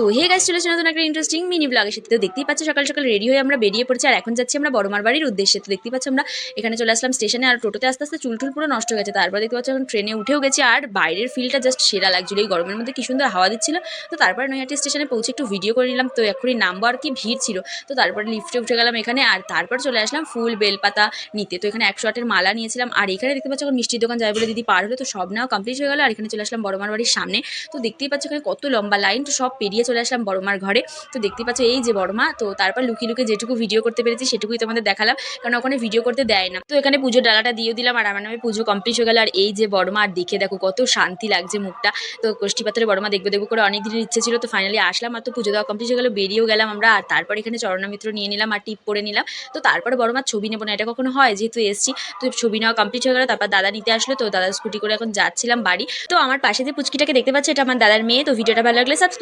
তো hey guys, চলে নতুন একটা ইন্টারেস্টিং মিনি ব্লগের সাথে। তো দেখতেই পাচ্ছ সকাল সকাল রেডি হয়ে আমরা বেরিয়ে পড়েছি, আর এখন যাচ্ছি আমরা বড়মার বাড়ির উদ্দেশ্যে। তো দেখতেই পাচ্ছ আমরা এখানে চলে আসলাম স্টেশনে, আর টোটোতে আস্তে আস্তে চুলটুল পুরো নষ্ট হয়ে গেছে। তারপর দেখতে পাচ্ছ এখন ট্রেনে উঠেও গেছি, আর বাইরের ফিলটা জাস্ট সেরা লাগছিল, এই গরমের মধ্যে কি সুন্দর হাওয়া দিচ্ছিল। তো তারপরে নৈহাটি স্টেশনে পৌঁছে একটু ভিডিও করে নিলাম। তো এখনই নামবো, আর কি ভিড় ছিল। তো তারপরে লিফটে উঠে গেলাম এখানে, আর তারপর চলে আসলাম ফুল বেলপাতা নিতে। তো এখানে 108-এর মালা নিয়েছিলাম, আর এখানে দেখতে পাচ্ছ এখন মিষ্টির দোকান যাবে বলে দিদি পার হলো, তো সব নেওয়া কমপ্লিট হয়ে গেল। আর এখানে চলে আসলাম বড়মার বাড়ির সামনে। তো দেখতেই পাচ্ছ এখানে কত লম্বা লাইন, তো সব পেরিয়ে চলে আসলাম বড়মার ঘরে। তো দেখতে পাচ্ছ এই যে বড়মা। তো তারপর লুকিয়ে লুকিয়ে যেটুকু ভিডিও করতে পেরেছি সেটুকুই তোমাদের দেখালাম, কারণ ওখানে ভিডিও করতে দেয় না। তো এখানে পুজোর ডালাটা দিয়ে দিলাম, আর আমার নামে পুজো কমপ্লিট হয়ে গেল। আর এই যে বড়মা, আর দেখে দেখো কত শান্তি লাগছে মুখটা। তো কোষ্ঠী পাথরে বড়মা দেখবো দেখবো করে অনেক দিনের ইচ্ছে ছিল। তো ফাইনালি আসলাম, আর তো পুজো দেওয়া কমপ্লিট হয়ে গেল, বেরিয়েও গেলাম আমরা। আর তারপর এখানে চরণামিত্র নিয়ে নিলাম আর টিপ পরে নিলাম। তো তারপরে বড়মার ছবি নেবো না, এটা কখনো হয়, যেহেতু এসছি। তো ছবি নেওয়া কমপ্লিট হয়ে গেল। তারপর দাদা নিতে আসলো, তো দাদার স্কুটি করে এখন যাচ্ছিলাম বাড়ি। তো আমার পাশে যে পুচকিটাকে দেখতে পাচ্ছি, এটা আমার দাদার মেয়ে। তো ভিডিওটা ভালো লাগলে সাবস্ক্রাইব